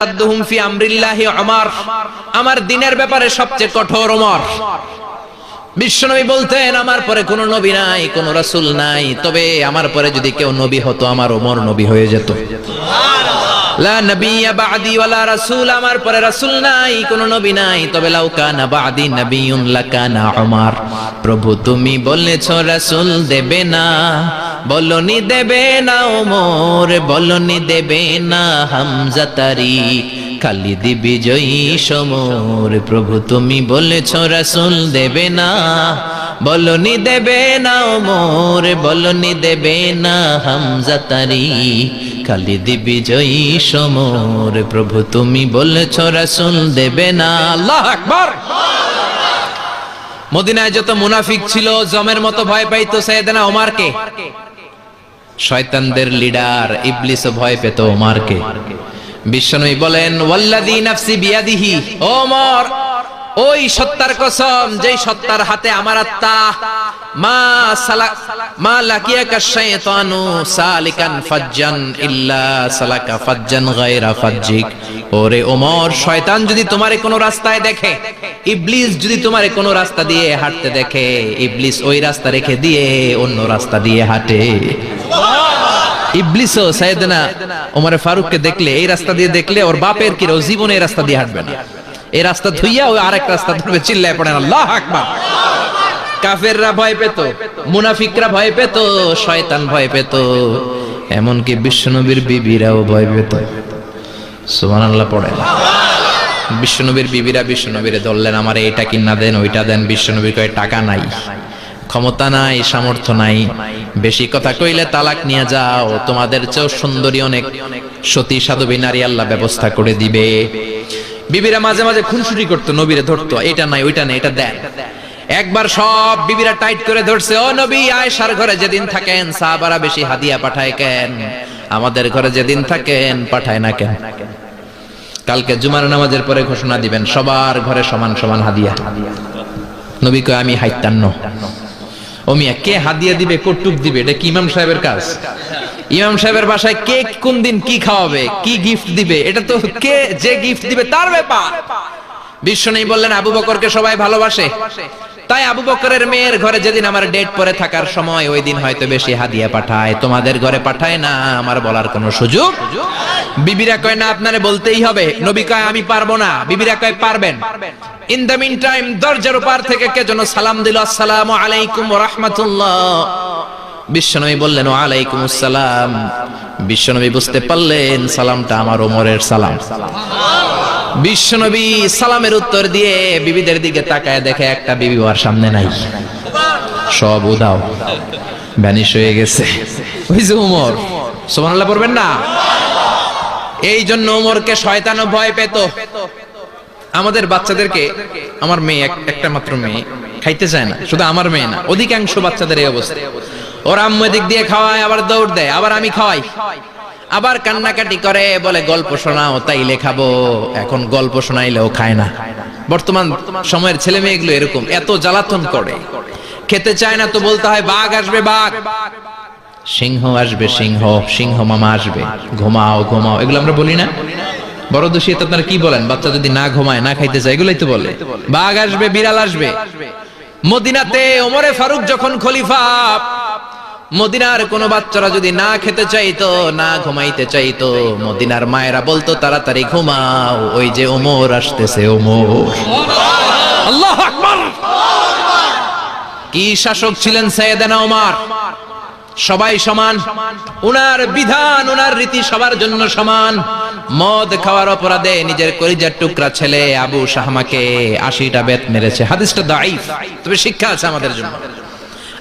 আসাদুহুম ফি আমরিল্লাহি উমর, আমার দ্বীনের ব্যাপারে সবচেয়ে কঠোর ওমর। বিশ্বনবী বলতেন আমার পরে কোনো নবী নাই, কোনো রাসূল নাই, তবে আমার পরে যদি কেউ নবী হতো আমার ওমর নবী হয়ে যেত। লা নবিয়্যা বা'দি ওয়ালা রাসূল, আমার পরে রাসূল নাই, কোনো নবী নাই, তবে লাউ কানা বা'দি নবিয়্যুন লাকানা উমর। প্রভু তুমি বলেছো রাসূল দেবে না, বলনি দেবে না ওমর, বলনি দেবে না হামজা তারিক, খালিদ বিজয়ী সমর। প্রভু তুমি বলেছো রাসূল দেবে না, বলনি দেবে না ওমর, বলনি দেবে না হামজা তারিক, খালিদ বিজয়ী সমর। প্রভু তুমি বলেছো রাসূল দেবে না। আল্লাহু আকবার। মদিনায় যত মুনাফিক ছিল জমের মতো ভয় পাইতো সাইয়েদনা ওমরকে। শয়তানদের লিডার ইবলিসও ভয় পেত ওমরকে। বিশ্বনবী বলেন ওয়াল্লাযী নাফসি বিয়াদিহি, ওমর ওই সত্তার কসম যেই সত্তার হাতে আমার আত্মা, মা লাকিয়াকা শাইতানু সালিকান ফাজ্জান ইল্লা সালাকা ফাজ্জান গায়রা ফাজ্জিক। ওরে ওমর, শয়তান যদি তোমারে কোনো রাস্তায় দেখে, ইবলিস যদি তোমারে কোনো রাস্তা দিয়ে হাঁটতে দেখে, ইবলিস ওই রাস্তা রেখে দিয়ে অন্য রাস্তা দিয়ে হাঁটে। ইবলিসও সাইয়েদনা ওমর ফারুককে দেখলে, এই রাস্তা দিয়ে দেখলে ওর বাপের কি জীবনে এই রাস্তা দিয়ে হাঁটবে না, এই রাস্তা ধুইয়া ওই আরেক রাস্তা ধরবে। চিল্লায় পড়েন আল্লাহু আকবার। কাফেররা ভয় পেত, মুনাফিকরা ভয় পেত, শয়তান ভয় পেত, এমনকি বিশ্বনবীর বিবিরাও ভয় পেত। সুবহানাল্লাহ পড়েন। বিশ্বনবীর বিবিরা বিশ্বনবীরে ধরলেন, আমারে এটা কিনা দেন, ওইটা দেন। বিশ্বনবী কয় টাকা নাই, ক্ষমতা নাই, সামর্থ্য নাই, বেশি কথা কইলে তালাক নিয়ে যাও, তোমাদের চেয়েও সুন্দরী অনেক সতী সাধবী নারী আল্লাহ ব্যবস্থা করে দিবে। বিবিরা মাঝে মাঝে খুনসুটি করতো, নবীরে ধরতো, এটা নাই ওইটা নাই, এটা দেন। একবার সব বিবিরা টাইট করে ধরছে, ও নবী আয়েশার ঘরে যেদিন থাকেন সাহাবারা বেশি হাদিয়া পাঠায় কেন, আমাদের ঘরে যেদিন থাকেন পাঠায় না কেন? কালকে জুমার নামাজের পরে ঘোষণা দিবেন সবার ঘরে সমান সমান হাদিয়া। নবী কয় আমি হাইতান্ন। ও মিয়া, কে হাদিয়া দিবে, কটুক দিবে, এটা কি ইমাম সাহেবের কাজ? ইমাম সাহেবের বাসায় কে কোন দিন কি খাওয়াবে, কি গিফট দিবে, এটা তো কে যে গিফট দিবে তার ব্যাপার। বিশ্বনবী বললেন আবু বকরকে সবাই ভালোবাসে, তাই আবু বকরের মেয়ের ঘরে যেদিন আমার ডেট পরে থাকার সময়, ওই দিন হয়তো বেশি হাদিয়া পাঠায়, তোমাদের ঘরে পাঠায় না, আমার বলার কোনো সুযোগ। বিবিরা কয় না, আপনারে বলতেই হবে। নবী কয় আমি পারবো না, বিবিরা কয় পারবেন। ইন দ্য মিন টাইম দরজার উপর থেকে কে যেন সালাম দিল, আসসালামু আলাইকুম ওয়া রাহমাতুল্লাহ। বিশ্বনবী বললেন ওয়া আলাইকুমুস সালাম। বিশ্বনবী বুঝতে পারলেন সালামটা আমার ওমরের সালাম। বিশ্বনবী সালামের উত্তর দিয়ে বিবিদের দিকে তাকায়, দেখে একটা বিবি ওর সামনে নাই, সব উধাও, ভ্যানিশ হয়ে গেছে। ওই যে ওমর, সুবহানাল্লাহ পড়বেন না? এই জন্য ওমরকে শয়তানও ভয় পেত। আমাদের বাচ্চাদেরকে, আমার মেয়ে একটা মাত্র মেয়ে, খাইতে চায় না, শুধু আমার মেয়ে না, অধিকাংশ বাচ্চাদের এই অবস্থা। ওর আম্মু এদিক দিয়ে খাওয়ায়, আবার দৌড় দেয়, আবার আমি খাওয়াই, আবার কান্নাকাটি করে, বলে গল্প শোনাও, তাইলে খাবো। এখন গল্প শোনাইলেও খায় না। বর্তমান সময়ের ছেলে মেয়েগুলো এরকম, এত জ্বালাতন করে, খেতে চায় না তো বলতে হয় বাঘ আসবে, বাঘ, সিংহ আসবে, সিংহ, সিংহ মামা আসবে, ঘুমাও ঘুমাও, এগুলো আমরা বলি না? বড় দোষী তো আপনারা কি বলেন? বাচ্চা যদি না ঘুমায়, না খাইতে চায়, এগুলাই তো বলে। বাঘ আসবে, বিড়াল আসবে। মদিনাতে ওমরে ফারুক যখন খলিফা, মদিনার কোন বাচ্চারা যদি না খেতে চাইতো, না ঘুমাইতে চাইতো, মদিনার মায়েরা বলতো তাড়াতাড়ি ঘুমাও, ওই যে ওমর আসতেছে, ওমর। আল্লাহু আকবার। কি শাসক ছিলেন সাইয়েদনা ওমর! সবাই সমান, উনার বিধান, উনার রীতি সবার জন্য সমান। মদ খাওয়ার অপরাধে নিজের কলিজার টুকরা ছেলে আবু শাহমাকে 80টা বেত মেরেছে। হাদিসটা দাঈফ, তবে শিক্ষা আছে আমাদের জন্য।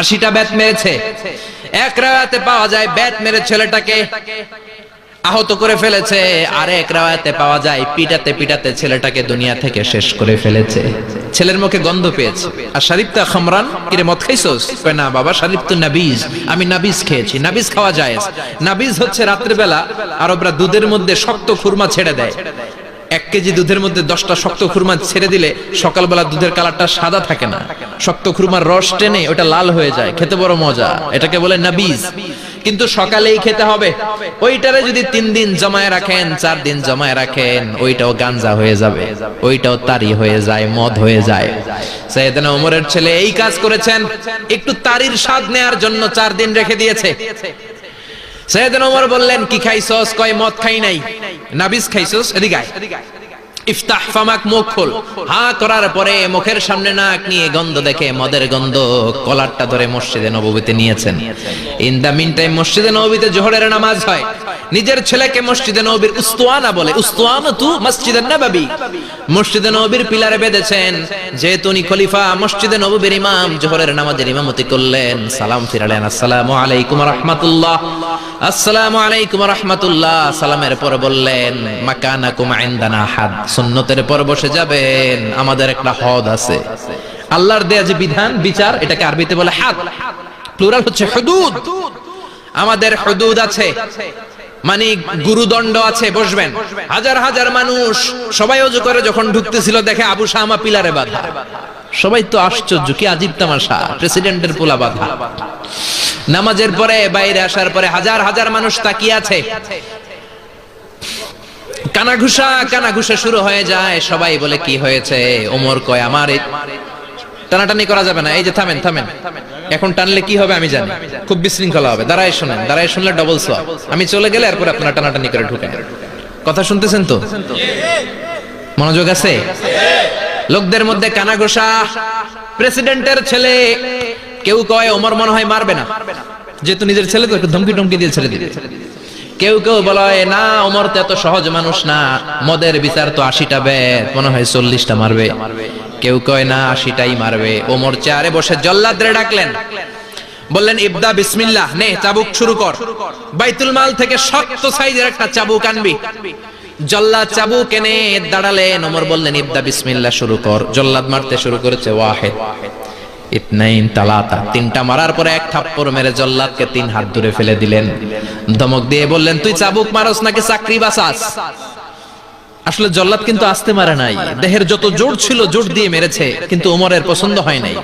80টা বেত মেরেছে। এক রাওয়ায়াতে পাওয়া যায় বেত মেরে ছেলেটাকে আহত করে ফেলেছে, আর এক রাওয়ায়াতে পাওয়া যায় পিটাতে পিটাতে ছেলেটাকে দুনিয়া থেকে শেষ করে ফেলেছে। ছেলের মুখে গন্ধ পেয়েছে। আর শরীফতা খামরান, কিরে মদ খাইছস? কয় না বাবা, শরীফতু নাবিজ, আমি নাবিজ খেয়েছি। নাবিজ খাওয়া যায়। নাবিজ হচ্ছে রাতের বেলা আরবরা দুধের মধ্যে শক্ত খুরমা ছেড়ে দেয়। 1 কেজি দুধের মধ্যে 10টা শক্ত খুরমা ছেড়ে দিলে সকালবেলা দুধের কালারটা সাদা থাকে না, শক্ত খুরমার রস টেনে ওটা লাল হয়ে যায়, খেতে বড় মজা। এটাকে বলে নাবিজ। কিন্তু সকালেই খেতে হবে। ওইটারে যদি 3 দিন জমায় রাখেন, 4 দিন জমায় রাখেন, ওইটাও গাঞ্জা হয়ে যাবে, ওইটাও তারি হয়ে যায়, মদ হয়ে যায়। সাইয়েদনা ওমরের ছেলে এই কাজ করেছেন, একটু তারির স্বাদ নেয়ার জন্য 4 দিন রেখে দিয়েছে। সাইয়েদনা ওমর বললেন, কি খাইছস? কয় মদ খাই নাই। নাবিজ খাইছস? এদিকে আয়। ইফতাহ ফামাক, মুখ খোল। হা করার পরে মুখের সামনে নাক নিয়ে গন্ধ দেখে, মদের গন্ধ, কলারটা ধরে মসজিদে নববীতে নিয়েছেন। ইন দা মিন টাইম মসজিদে নববীতে জোহরের নামাজ হয়। নিজের ছেলেকে মসজিদে নববীর উস্তুয়ানা বলে, উস্তুয়ানাতু মসজিদে নববী, মসজিদে নববীর পিলারে বেঁধেছেন। যেহেতু উনি খলিফা, মসজিদে নববীর ইমাম, জোহরের নামাজের ইমামতি করলেন। সালাম ফিরালেন, আসসালামু আলাইকুম ওয়া রাহমাতুল্লাহ, আসসালামু আলাইকুম ওয়া রাহমাতুল্লাহ। সালামের পর বললেন, মাকানাকুম ইনদানা হাদ, সুন্নতের পর বসে যাবেন, আমাদের একটা হদ আছে। আল্লাহর দেয়া যে বিধান, বিচার, এটাকে আরবিতে বলে হাদ, প্লুরাল হচ্ছে হুদুদ। আমাদের হুদুদ আছে, মানে গুরুদণ্ড আছে, বসবেন। হাজার হাজার মানুষ সবাই ওযু করে যখন ঢুকতেছিল, দেখে আবু শামা পিলারে বাঁধা। সবাই তো আশ্চর্য, কি আজীব তামাশা, প্রেসিডেন্টের পোলা বাঁধা। নামাজের পরে বাইরে আসার পরে হাজার হাজার মানুষ তাকিয়ে আছে। কানাঘুষা শুরু হয়ে যায়। সবাই বলে, কি হয়েছে? ওমর কয়, আমার টানাটানি করা যাবে না। এই যে থামেন থামেন, এখন টানলে কি হবে আমি জানি, খুব বিশৃঙ্খলা হবে। দাঁড়ায় শুনেন, দাঁড়ায় শুনলে ডবল সোয়াব। আমি চলে গেলে এরপর আপনারা টানাটানি করে ঢুকেন। কথা শুনতেছেন তো? মনোযোগ আছে? লোকদের মধ্যে কানাঘুষা। প্রেসিডেন্টের ছেলে, কেউ কয় ওমর মনে হয় মারবে না, যেহেতু নিজের ছেলে তো একটু ধমকি টমকি দিয়ে ছেড়ে দিবে। কেউ কেউ বলে, না ওমর তো এত সহজ মানুষ না, মদের বিচার তো 80টা বেদ, মনে হয় 40টা মারবে। কেউ কয় না, 80টাই মারবে। ওমর চেয়ারে বসে জল্লাদরে ডাকলেন, বললেন, ইবদা বিসমিল্লাহ, নে চাবুক শুরু কর। বাইতুল মাল থেকে শক্ত সাইজের একটা চাবুক আনবি। জল্লাদ চাবুক এনে দাঁড়ালেন। ওমর বললেন, ইবদা বিসমিল্লাহ, শুরু কর। জল্লাদ মারতে শুরু করেছে। ওয়াহিদ, ইতনাইন, তালাতা, 3টা মারার পরে এক থাপ্পড় মেরে জল্লাদকে 3 হাত দূরে ফেলে দিলেন। ধমক দিয়ে বললেন, তুই চাবুক মারস নাকি চাকরি বাসাস? আসলে জল্লাদ কিন্তু আস্তে মারে নাই, দেহের যত জোর ছিল জোর দিয়ে মেরেছে, কিন্তু ওমরের পছন্দ হয় নাই।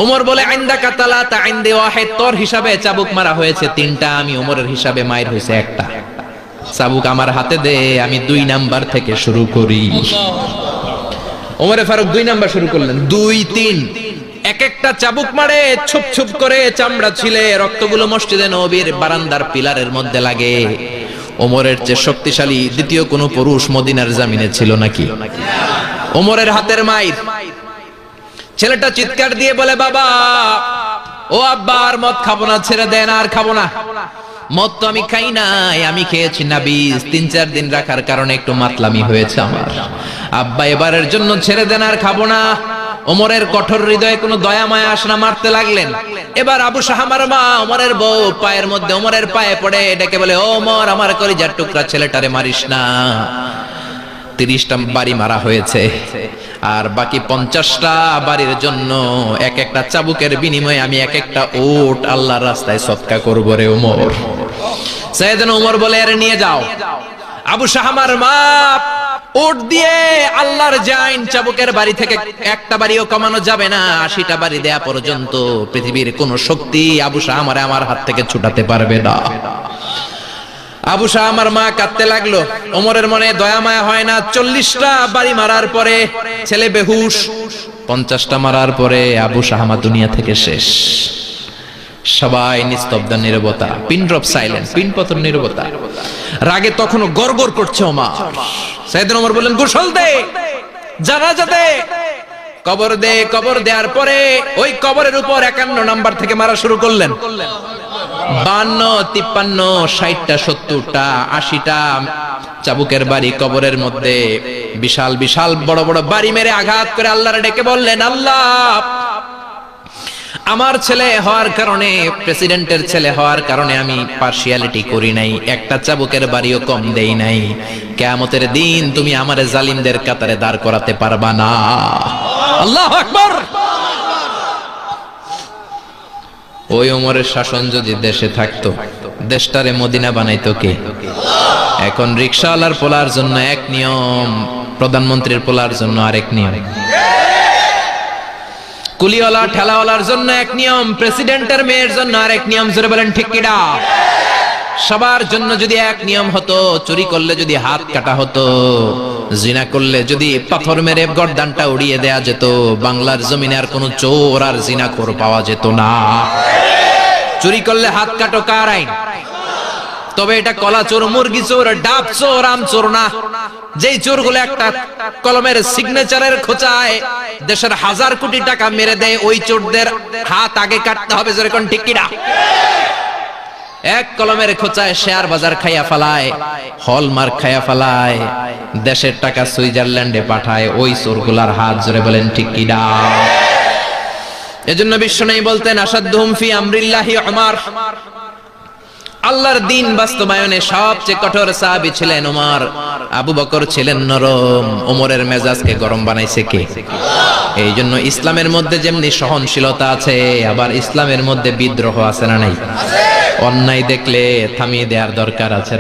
ওমর বলে, আইন্দাকা তালাতা আইন্দে ওয়াহিদ, তোর হিসাবে চাবুক মারা হয়েছে 3টা, আমি ওমরের হিসাবে মায়ের হয়েছে 1টা। চাবুক আমার হাতে দে, আমি 2 নাম্বার থেকে শুরু করি। ওমরে ফারুক 2 নাম্বার শুরু করলেন। 2, 3, এক একটা চাবুক মারে, ছুপ ছুপ করে চামড়া ছিলে, রক্তগুলো মসজিদে নববীর বারান্দার পিলারের মধ্যে লাগে। ওমরের চেয়ে শক্তিশালী দ্বিতীয় কোন পুরুষ মদিনার জমিনে ছিল নাকি? ওমরের হাতের মাইর। ছেলেটা চিৎকার দিয়ে বলে, বাবা, ও আব্বা, আর মদ খাবো না, ছেড়ে দেন, আর খাবো না। মদ তো আমি খাই নাই, আমি খেয়েছি নাবিজ, 3-4 দিন রাখার কারণে একটু মাতলামি হয়েছে আমার। আব্বা, এবারের জন্য ছেড়ে দেন, আর খাবো না। ওমরের কঠোর হৃদয়ে কোনো দয়া মায়া আসে না, মারতে লাগলেন। এবার আবু শাহামার মা, ওমরের বউ, পায়ের মধ্যে ওমরের পায়ে পড়ে ডেকে বলে, ওমর, আমার কলিজার টুকরা ছেলেটারে মারিস না। 30টা বাড়ি মারা হয়েছে, আর বাকি 50টা বাড়ির জন্য এক একটা চাবুকের বিনিময়ে আমি এক একটা ওট আল্লাহর রাস্তায় সদকা করব রে ওমর। সাইয়েদনা ওমর বলে, আরে নিয়ে যাও। আবু শাহামার মা ওট দিয়ে আল্লাহর জাইন, চাবুকের বাড়ি থেকে একটা বাড়িও কমানো যাবে না, 80টা বাড়ি দেয়া পর্যন্ত পৃথিবীর কোন শক্তি আবু শাহামারে আমার হাত থেকে ছুটাতে পারবে না। আবু শাহামার মা কাঁদতে লাগলো। ওমরের মনে দয়া মায়া হয় না। 40টা বাড়ি মারার পরে ছেলে বেহুশ, 50টা মারার পরে আবু শাহামা দুনিয়া থেকে শেষ। সবাই নিস্তব্ধ, নীরবতা, পিন ড্রপ সাইলেন্স, পিন পতন নীরবতা। রাগে তখনও গড়গড় করছে ওমর। সাইয়েদনা ওমর বললেন, গোসল দে, জানাজা দে, কবর দে। কবর দেওয়ার পরে ওই কবরের উপর 51 নাম্বার থেকে মারা শুরু করলেন। 52, 53, 60টা, 70টা, 80টা চাবুকের বাড়ি কবরের মধ্যে, বিশাল বিশাল বড় বড় বাড়ি মেরে আঘাত করে আল্লাহরে ডেকে বললেন, আল্লাহ, আমার ছেলে হওয়ার কারণে, প্রেসিডেন্টের ছেলে হওয়ার কারণে আমি পার্সিয়ালিটি করি নাই, একটা চাবুকের বাড়িও কম দেই নাই। কিয়ামতের দিন তুমি আমারে জালিমদের কাতারে দাঁড় করাতে পারবা না। আল্লাহু আকবার। ওই ওমরের শাসন যদি দেশে থাকতো, দেশটারে মদিনা বানাইতো কে? এখন রিকশাওয়ালার পোলার জন্য এক নিয়ম, প্রধানমন্ত্রীর পোলার জন্য আরেক নিয়ম। কুলিওয়ালা ঠেলাওয়ালার জন্য এক নিয়ম, প্রেসিডেন্টের মেয়ের জন্য আরেক নিয়ম। জোরে বলেন ঠিক কিনা? সবার জন্য যদি এক নিয়ম হতো, চুরি করলে যদি হাত কাটা হতো, জিনা করলে যদি পাথর মেরে গর্দানটা উড়িয়ে দেয়া যেত, বাংলার জমিনে আর কোনো চোর আর জিনাখোর পাওয়া যেত না। চুরি করলে হাত কাটো কার আইন? তবে এটা কলা চোর, মুরগি চোর, ডাব চোর, আম চোর না। যেই চোরগুলো একটা কলমের সিগনেচারের খোঁচায় দেশের হাজার কোটি টাকা মেরে দেয়, ওই চোরদের হাত আগে কাটতে হবে। জোরে কোন ঠিক কিনা? এক কলমের খোঁচায় শেয়ার বাজার খাইয়া ফেলায়, হলমার্ক খাইয়া ফেলায়, দেশের টাকা সুইজারল্যান্ডে পাঠায়, ওই চোরগুলার হাত। জোরে বলেন ঠিক কিনা? এজন্য বিশ্বনবী বলতেন, আসাদুহুম ফি আমরিল্লাহি উমর। আল্লাহর দ্বীন বাস্তবায়নে সবচেয়ে কঠোর সাহাবী ছিলেন ওমর। আবু বকর ছিলেন নরম, ওমরের মেজাজকে গরম বানাইছে কে? এই জন্য ইসলামের মধ্যে যেমনি সহনশীলতা আছে, আবার ইসলামের মধ্যে বিদ্রোহ আছে না নাই? অন্যায় দেখলে থামিয়ে দেওয়ার দরকার আছে।